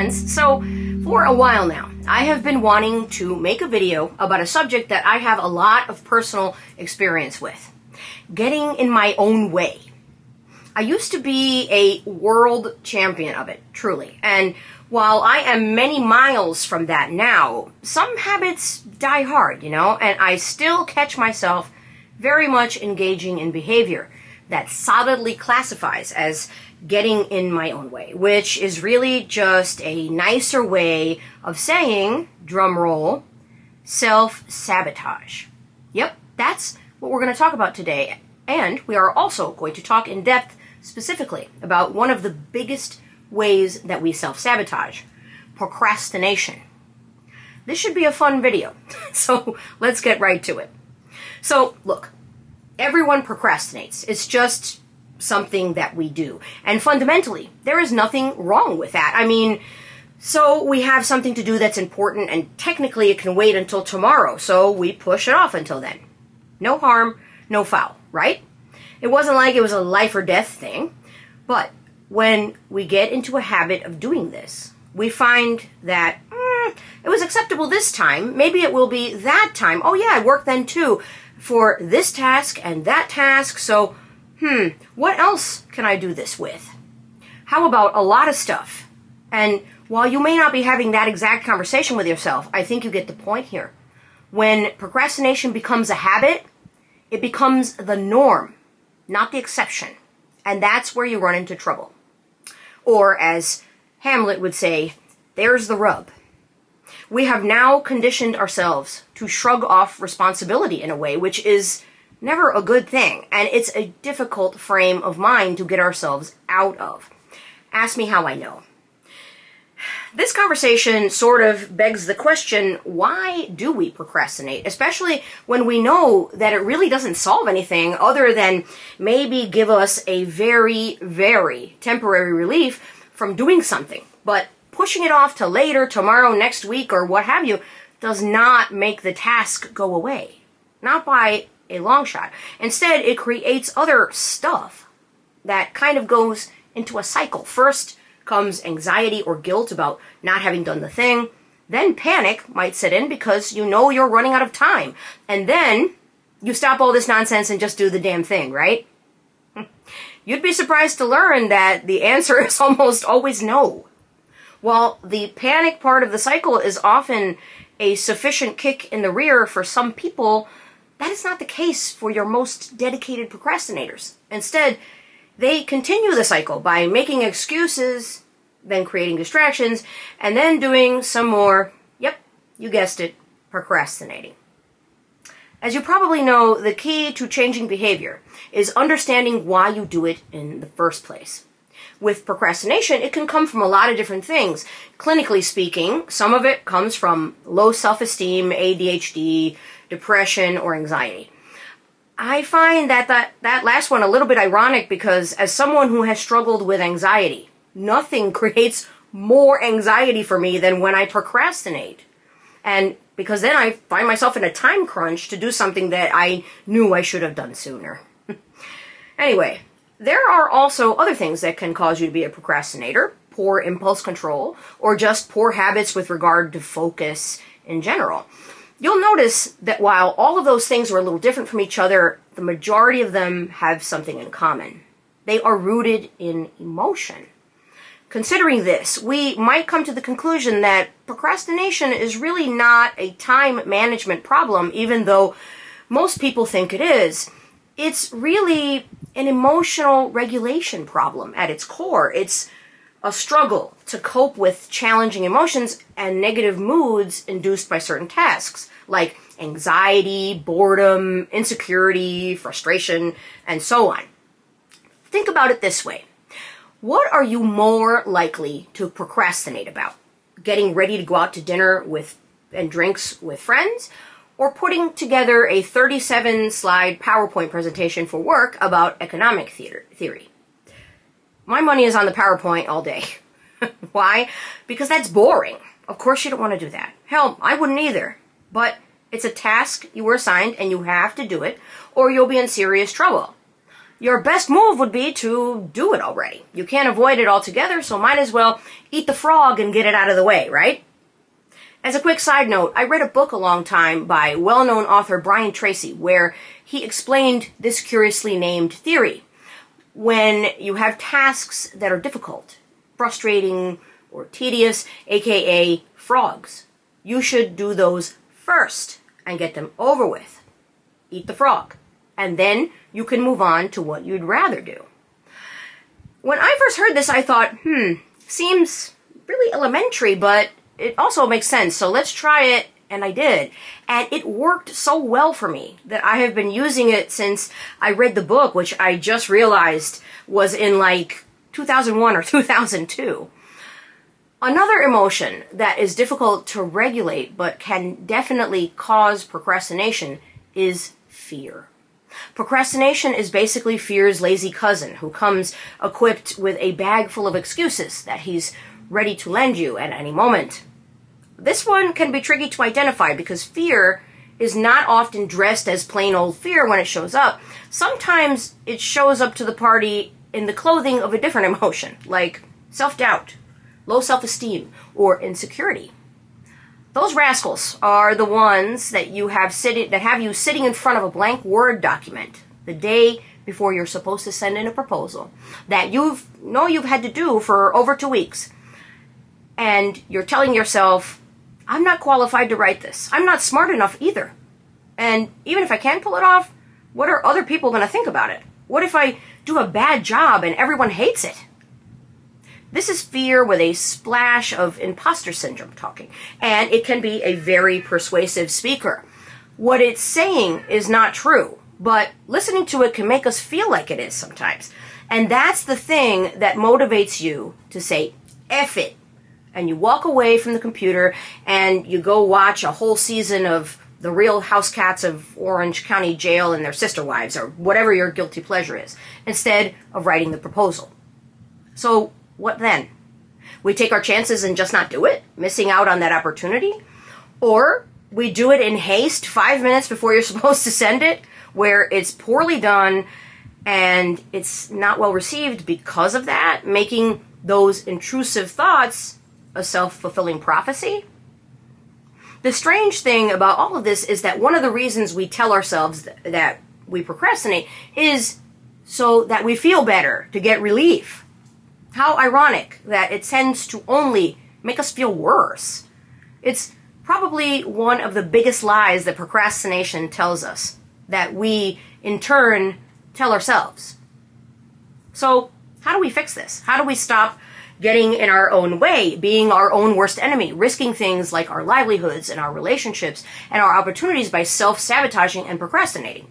friends. So, for a while now, I have been wanting to make a video about a subject that I have a lot of personal experience with. Getting in my own way. I used to be a world champion of it, truly. And while I am many miles from that now, some habits die hard, and I still catch myself very much engaging in behavior that solidly classifies as getting in my own way, which is really just a nicer way of saying, drum roll, self-sabotage. Yep, that's what we're going to talk about today. And we are also going to talk in depth specifically about one of the biggest ways that we self-sabotage, procrastination. This should be a fun video, so let's get right to it. So, look, everyone procrastinates. It's just something that we do. And fundamentally, there is nothing wrong with that. So we have something to do that's important, and technically it can wait until tomorrow, so we push it off until then. No harm, no foul, right? It wasn't like it was a life or death thing, but when we get into a habit of doing this, we find that it was acceptable this time, maybe it will be that time. Oh yeah, I worked then too for this task and that task, so what else can I do this with? How about a lot of stuff? And while you may not be having that exact conversation with yourself, I think you get the point here. When procrastination becomes a habit, it becomes the norm, not the exception. And that's where you run into trouble. Or as Hamlet would say, there's the rub. We have now conditioned ourselves to shrug off responsibility in a way, which is never a good thing. And it's a difficult frame of mind to get ourselves out of. Ask me how I know. This conversation sort of begs the question, why do we procrastinate? Especially when we know that it really doesn't solve anything other than maybe give us a very, very temporary relief from doing something. But pushing it off to later, tomorrow, next week, or what have you, does not make the task go away. Not by a long shot. Instead, it creates other stuff that kind of goes into a cycle. First comes anxiety or guilt about not having done the thing. Then panic might set in because you know you're running out of time. And then you stop all this nonsense and just do the damn thing, right? You'd be surprised to learn that the answer is almost always no. While the panic part of the cycle is often a sufficient kick in the rear for some people, that is not the case for your most dedicated procrastinators. Instead, they continue the cycle by making excuses, then creating distractions, and then doing some more, yep, you guessed it, procrastinating. As you probably know, the key to changing behavior is understanding why you do it in the first place. With procrastination, it can come from a lot of different things. Clinically speaking, some of it comes from low self-esteem, ADHD, depression, or anxiety. I find that last one a little bit ironic because as someone who has struggled with anxiety, nothing creates more anxiety for me than when I procrastinate. And because then I find myself in a time crunch to do something that I knew I should have done sooner. Anyway, there are also other things that can cause you to be a procrastinator, poor impulse control, or just poor habits with regard to focus in general. You'll notice that while all of those things are a little different from each other, the majority of them have something in common. They are rooted in emotion. Considering this, we might come to the conclusion that procrastination is really not a time management problem, even though most people think it is. It's really an emotional regulation problem at its core. It's a struggle to cope with challenging emotions and negative moods induced by certain tasks, like anxiety, boredom, insecurity, frustration, and so on. Think about it this way. What are you more likely to procrastinate about? Getting ready to go out to dinner and drinks with friends, or putting together a 37-slide PowerPoint presentation for work about economic theory? My money is on the PowerPoint all day. Why? Because that's boring. Of course you don't want to do that. Hell, I wouldn't either. But it's a task you were assigned and you have to do it or you'll be in serious trouble. your best move would be to do it already. You can't avoid it altogether, so might as well eat the frog and get it out of the way, right? As a quick side note, I read a book a long time by well-known author Brian Tracy where he explained this curiously named theory. When you have tasks that are difficult, frustrating, or tedious, aka frogs, you should do those first and get them over with. Eat the frog. And then you can move on to what you'd rather do. When I first heard this, I thought, seems really elementary, but it also makes sense. So let's try it. And I did. And it worked so well for me that I have been using it since I read the book, which I just realized was in like 2001 or 2002. Another emotion that is difficult to regulate but can definitely cause procrastination is fear. Procrastination is basically fear's lazy cousin who comes equipped with a bag full of excuses that he's ready to lend you at any moment. This one can be tricky to identify because fear is not often dressed as plain old fear when it shows up. Sometimes it shows up to the party in the clothing of a different emotion, like self-doubt, low self-esteem, or insecurity. Those rascals are the ones that have you sitting in front of a blank Word document the day before you're supposed to send in a proposal that you've had to do for over 2 weeks. And you're telling yourself, I'm not qualified to write this. I'm not smart enough either. And even if I can pull it off, what are other people going to think about it? What if I do a bad job and everyone hates it? This is fear with a splash of impostor syndrome talking, and it can be a very persuasive speaker. What it's saying is not true, but listening to it can make us feel like it is sometimes. And that's the thing that motivates you to say, F it. And you walk away from the computer and you go watch a whole season of The Real Housecats of Orange County Jail and Their Sister Wives, or whatever your guilty pleasure is, instead of writing the proposal. So what then? We take our chances and just not do it, missing out on that opportunity? Or we do it in haste 5 minutes before you're supposed to send it, where it's poorly done and it's not well received because of that, making those intrusive thoughts a self-fulfilling prophecy? The strange thing about all of this is that one of the reasons we tell ourselves that we procrastinate is so that we feel better, to get relief. How ironic that it tends to only make us feel worse. It's probably one of the biggest lies that procrastination tells us, that we, in turn, tell ourselves. So, how do we fix this? How do we stop getting in our own way, being our own worst enemy, risking things like our livelihoods and our relationships and our opportunities by self-sabotaging and procrastinating?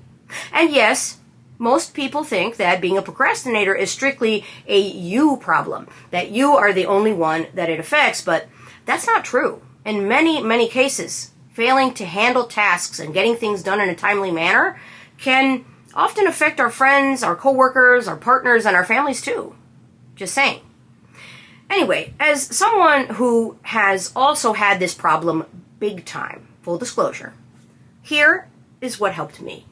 And yes, most people think that being a procrastinator is strictly a you problem, that you are the only one that it affects, but that's not true. In many, many cases, failing to handle tasks and getting things done in a timely manner can often affect our friends, our coworkers, our partners, and our families too. Just saying. Anyway, as someone who has also had this problem big time, full disclosure, here is what helped me.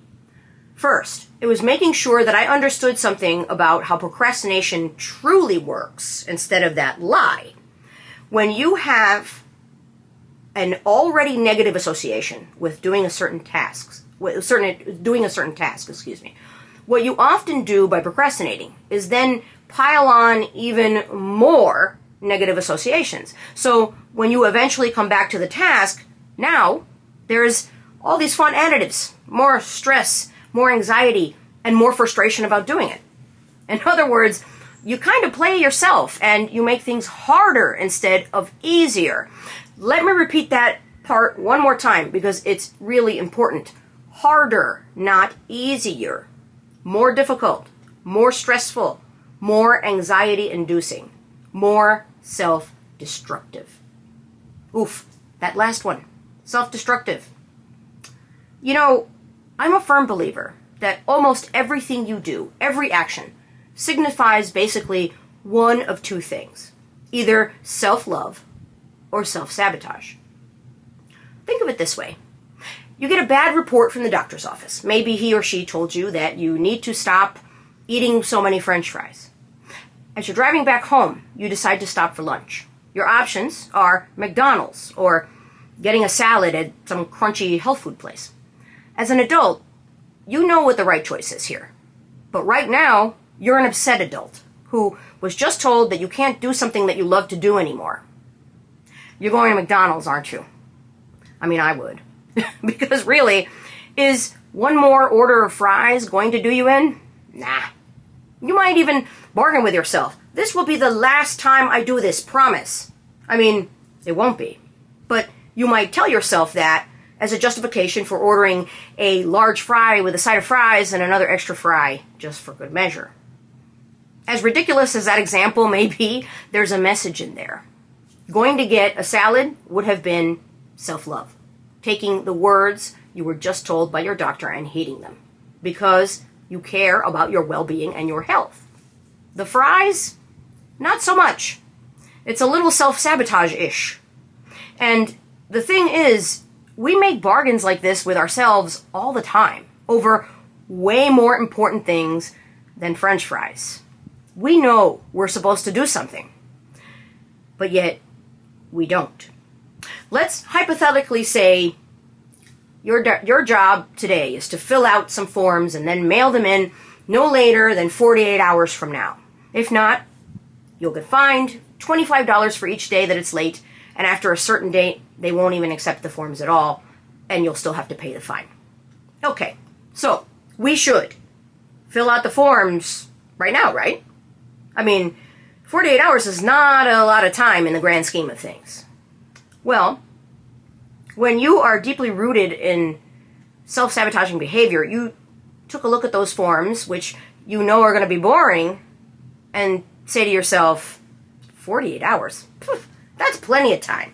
First, it was making sure that I understood something about how procrastination truly works instead of that lie. When you have an already negative association with doing a certain task, what you often do by procrastinating is then pile on even more negative associations. So when you eventually come back to the task, now there's all these fun additives, more stress, more anxiety, and more frustration about doing it. In other words, you kind of play yourself and you make things harder instead of easier. Let me repeat that part one more time because it's really important. Harder, not easier. More difficult, more stressful, more anxiety-inducing, more self-destructive. Oof, that last one, self-destructive. You know, I'm a firm believer that almost everything you do, every action, signifies basically one of two things, either self-love or self-sabotage. Think of it this way. You get a bad report from the doctor's office. Maybe he or she told you that you need to stop eating so many French fries. As you're driving back home, you decide to stop for lunch. Your options are McDonald's or getting a salad at some crunchy health food place. As an adult, you know what the right choice is here. But right now, you're an upset adult who was just told that you can't do something that you love to do anymore. You're going to McDonald's, aren't you? I mean, I would. Because really, is one more order of fries going to do you in? Nah. You might even bargain with yourself. This will be the last time I do this, promise. I mean, it won't be. But you might tell yourself that as a justification for ordering a large fry with a side of fries and another extra fry, just for good measure. As ridiculous as that example may be, there's a message in there. Going to get a salad would have been self-love. Taking the words you were just told by your doctor and hating them. Because you care about your well-being and your health. The fries? Not so much. It's a little self-sabotage-ish. And the thing is, we make bargains like this with ourselves all the time over way more important things than French fries. We know we're supposed to do something, but yet we don't. Let's hypothetically say your job today is to fill out some forms and then mail them in no later than 48 hours from now. If not, you'll get fined $25 for each day that it's late, and after a certain date, they won't even accept the forms at all, and you'll still have to pay the fine. Okay, so we should fill out the forms right now, right? I mean, 48 hours is not a lot of time in the grand scheme of things. Well, when you are deeply rooted in self-sabotaging behavior, you took a look at those forms, which you know are going to be boring, and say to yourself, 48 hours? Poof, that's plenty of time.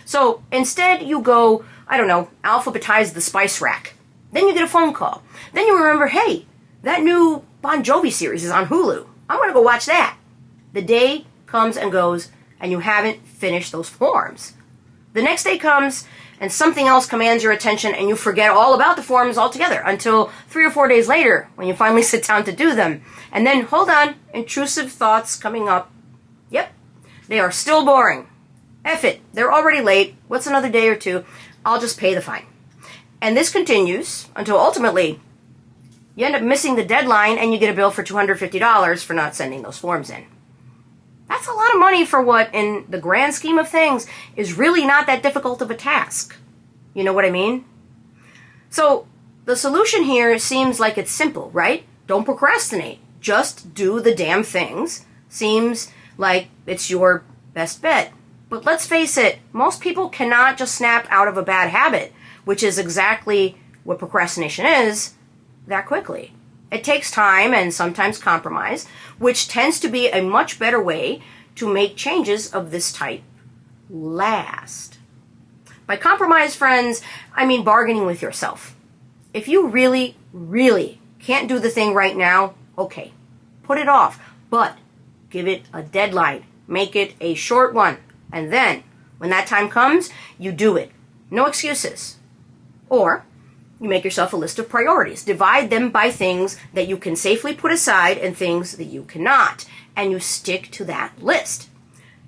So instead you go, I don't know, alphabetize the spice rack. Then you get a phone call. Then you remember, hey, that new Bon Jovi series is on Hulu. I'm going to go watch that. The day comes and goes, and you haven't finished those forms. The next day comes, and something else commands your attention, and you forget all about the forms altogether until 3 or 4 days later when you finally sit down to do them. And then, hold on, intrusive thoughts coming up. Yep, they are still boring. F it, they're already late. What's another day or two? I'll just pay the fine. And this continues until ultimately you end up missing the deadline and you get a bill for $250 for not sending those forms in. That's a lot of money for what, in the grand scheme of things, is really not that difficult of a task. You know what I mean? So, the solution here seems like it's simple, right? Don't procrastinate. Just do the damn things. Seems like it's your best bet. But let's face it, most people cannot just snap out of a bad habit, which is exactly what procrastination is, that quickly. It takes time and sometimes compromise, which tends to be a much better way to make changes of this type last. By compromise, friends, I mean bargaining with yourself. If you really, really can't do the thing right now, okay, put it off, but give it a deadline. Make it a short one. And then, when that time comes, you do it. No excuses. Or, you make yourself a list of priorities. Divide them by things that you can safely put aside and things that you cannot. And you stick to that list.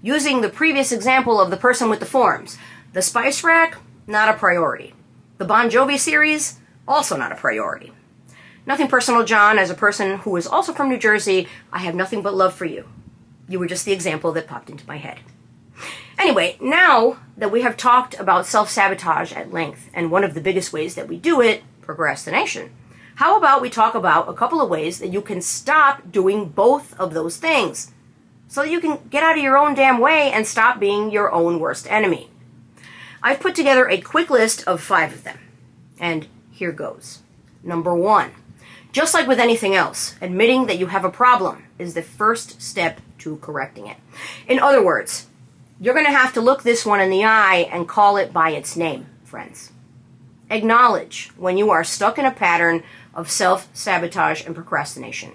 Using the previous example of the person with the forms. The spice rack, not a priority. The Bon Jovi series, also not a priority. Nothing personal, John. As a person who is also from New Jersey, I have nothing but love for you. You were just the example that popped into my head. Anyway, now that we have talked about self-sabotage at length, and one of the biggest ways that we do it, procrastination, how about we talk about a couple of ways that you can stop doing both of those things, so that you can get out of your own damn way and stop being your own worst enemy. I've put together a quick list of 5 of them, and here goes. Number 1, just like with anything else, admitting that you have a problem is the first step to correcting it. In other words, you're going to have to look this one in the eye and call it by its name, friends. Acknowledge when you are stuck in a pattern of self-sabotage and procrastination.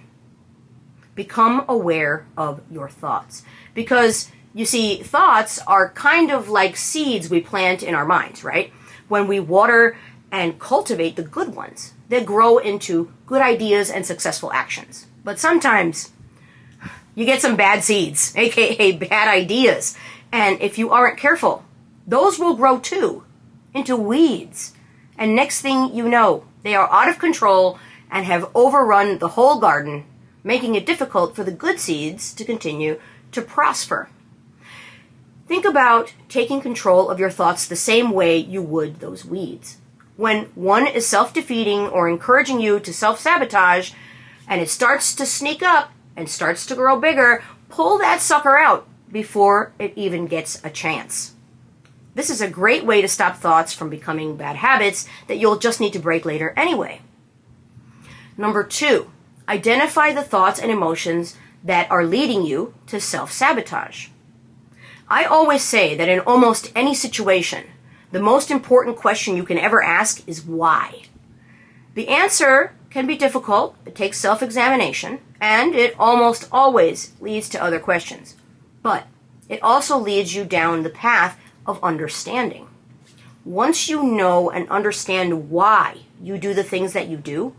Become aware of your thoughts. Because, you see, thoughts are kind of like seeds we plant in our minds, right? When we water and cultivate the good ones, they grow into good ideas and successful actions. But sometimes you get some bad seeds, aka bad ideas. And if you aren't careful, those will grow too into weeds. And next thing you know, they are out of control and have overrun the whole garden, making it difficult for the good seeds to continue to prosper. Think about taking control of your thoughts the same way you would those weeds. When one is self-defeating or encouraging you to self-sabotage, and it starts to sneak up and starts to grow bigger, pull that sucker out before it even gets a chance. This is a great way to stop thoughts from becoming bad habits that you'll just need to break later anyway. Number 2, identify the thoughts and emotions that are leading you to self-sabotage. I always say that in almost any situation, the most important question you can ever ask is why. The answer can be difficult, it takes self-examination, and it almost always leads to other questions. But it also leads you down the path of understanding. Once you know and understand why you do the things that you do,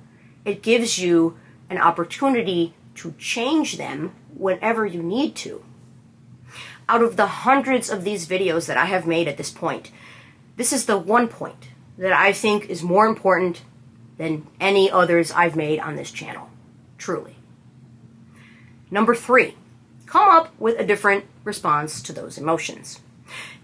it gives you an opportunity to change them whenever you need to. Out of the hundreds of these videos that I have made at this point, this is the one point that I think is more important than any others I've made on this channel. Truly. Number 3, come up with a different response to those emotions.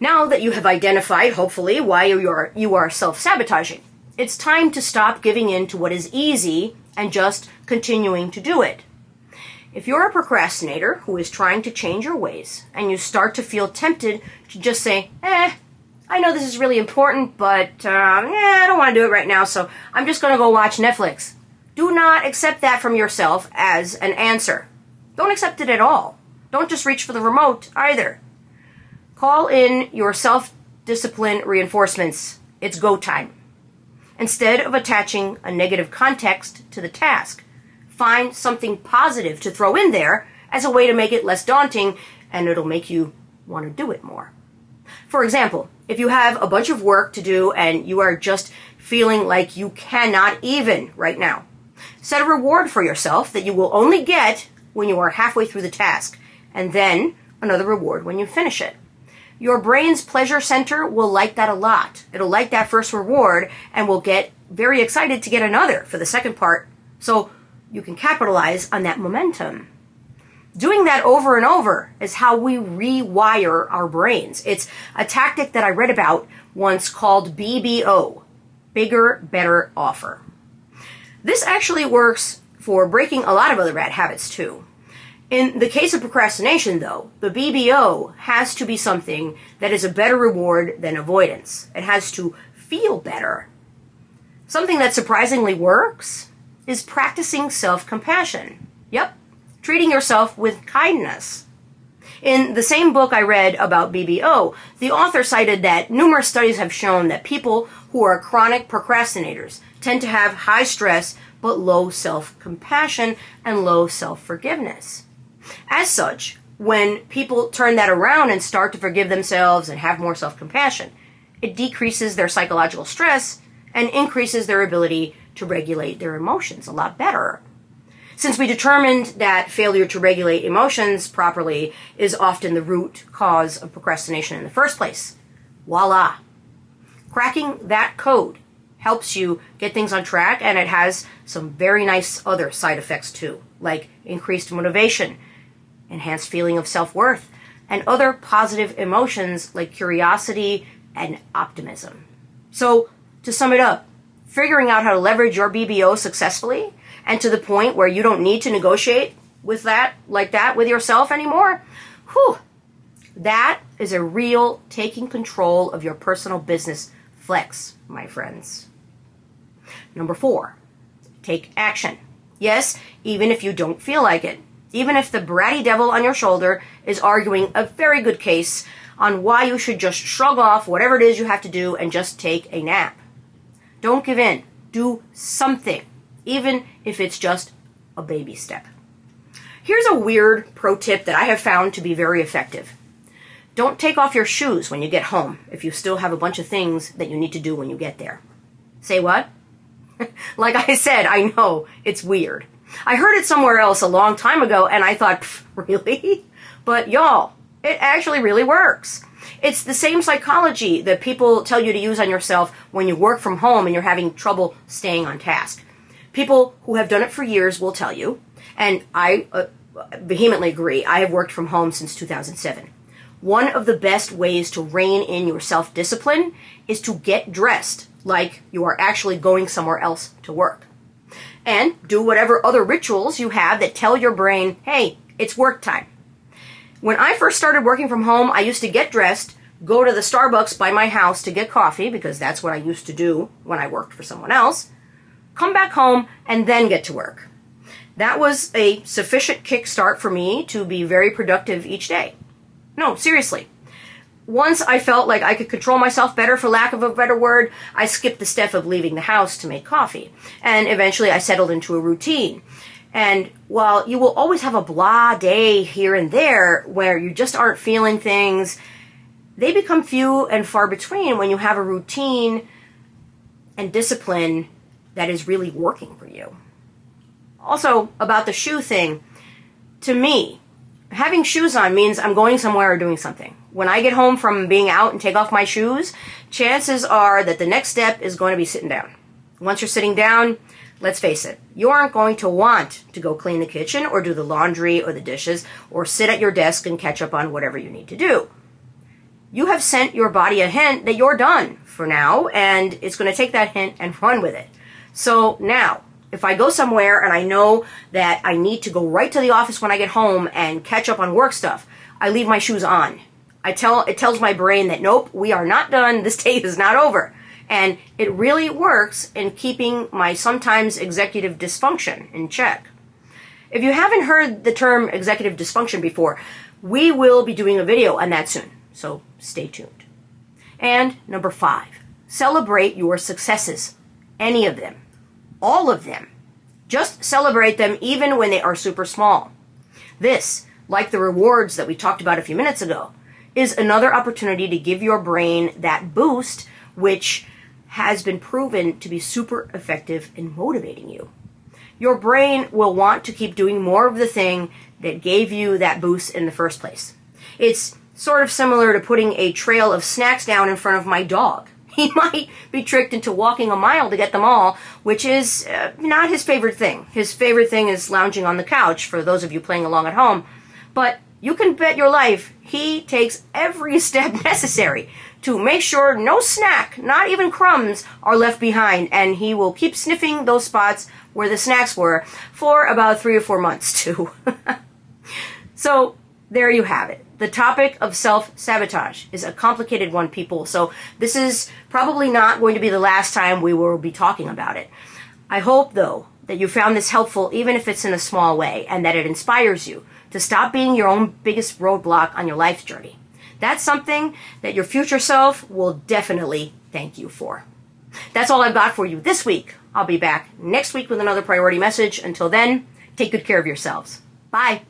Now that you have identified, hopefully, why you are self-sabotaging, it's time to stop giving in to what is easy and just continuing to do it. If you're a procrastinator who is trying to change your ways and you start to feel tempted to just say, I know this is really important, but I don't want to do it right now, so I'm just going to go watch Netflix. Do not accept that from yourself as an answer. Don't accept it at all. Don't just reach for the remote either. Call in your self-discipline reinforcements. It's go time. Instead of attaching a negative context to the task, find something positive to throw in there as a way to make it less daunting, and it'll make you want to do it more. For example, if you have a bunch of work to do and you are just feeling like you cannot even right now, set a reward for yourself that you will only get when you are halfway through the task, and then another reward when you finish it. Your brain's pleasure center will like that a lot. It'll like that first reward and will get very excited to get another for the second part, so you can capitalize on that momentum. Doing that over and over is how we rewire our brains. It's a tactic that I read about once called BBO, Bigger, Better, Offer. This actually works for breaking a lot of other bad habits too. In the case of procrastination, though, the BBO has to be something that is a better reward than avoidance. It has to feel better. Something that surprisingly works is practicing self-compassion. Yep, treating yourself with kindness. In the same book I read about BBO, the author cited that numerous studies have shown that people who are chronic procrastinators tend to have high stress but low self-compassion and low self-forgiveness. As such, when people turn that around and start to forgive themselves and have more self-compassion, it decreases their psychological stress and increases their ability to regulate their emotions a lot better. Since we determined that failure to regulate emotions properly is often the root cause of procrastination in the first place, voila! Cracking that code helps you get things on track, and it has some very nice other side effects too, like increased motivation, enhanced feeling of self-worth, and other positive emotions like curiosity and optimism. So, to sum it up, figuring out how to leverage your BBO successfully and to the point where you don't need to negotiate with that like that with yourself anymore, that is a real taking control of your personal business flex, my friends. Number 4, take action. Yes, even if you don't feel like it. Even if the bratty devil on your shoulder is arguing a very good case on why you should just shrug off whatever it is you have to do and just take a nap. Don't give in. Do something, even if it's just a baby step. Here's a weird pro tip that I have found to be very effective. Don't take off your shoes when you get home if you still have a bunch of things that you need to do when you get there. Say what? Like I said, I know, it's weird. I heard it somewhere else a long time ago, and I thought, really? But y'all, it actually really works. It's the same psychology that people tell you to use on yourself when you work from home and you're having trouble staying on task. People who have done it for years will tell you, and I vehemently agree, I have worked from home since 2007. One of the best ways to rein in your self-discipline is to get dressed like you are actually going somewhere else to work. And do whatever other rituals you have that tell your brain, hey, it's work time. When I first started working from home, I used to get dressed, go to the Starbucks by my house to get coffee, because that's what I used to do when I worked for someone else, come back home, and then get to work. That was a sufficient kickstart for me to be very productive each day. No, seriously. Once I felt like I could control myself better, for lack of a better word, I skipped the step of leaving the house to make coffee. And eventually I settled into a routine. And while you will always have a blah day here and there where you just aren't feeling things, they become few and far between when you have a routine and discipline that is really working for you. Also, about the shoe thing, to me, having shoes on means I'm going somewhere or doing something. When I get home from being out and take off my shoes, chances are that the next step is going to be sitting down. Once you're sitting down, let's face it, you aren't going to want to go clean the kitchen or do the laundry or the dishes or sit at your desk and catch up on whatever you need to do. You have sent your body a hint that you're done for now, and it's going to take that hint and run with it. So now, if I go somewhere and I know that I need to go right to the office when I get home and catch up on work stuff, I leave my shoes on. It tells my brain that, nope, we are not done, this day is not over. And it really works in keeping my sometimes executive dysfunction in check. If you haven't heard the term executive dysfunction before, we will be doing a video on that soon, so stay tuned. And number 5, celebrate your successes. Any of them. All of them. Just celebrate them even when they are super small. This, like the rewards that we talked about a few minutes ago, is another opportunity to give your brain that boost, which has been proven to be super effective in motivating you. Your brain will want to keep doing more of the thing that gave you that boost in the first place. It's sort of similar to putting a trail of snacks down in front of my dog. He might be tricked into walking a mile to get them all, which is not his favorite thing. His favorite thing is lounging on the couch, for those of you playing along at home. But you can bet your life he takes every step necessary to make sure no snack, not even crumbs, are left behind, and he will keep sniffing those spots where the snacks were for about 3 or 4 months too. So there you have it. The topic of self-sabotage is a complicated one, people, so this is probably not going to be the last time we will be talking about it. I hope, though, that you found this helpful, even if it's in a small way, and that it inspires you to stop being your own biggest roadblock on your life's journey. That's something that your future self will definitely thank you for. That's all I've got for you this week. I'll be back next week with another priority message. Until then, take good care of yourselves. Bye.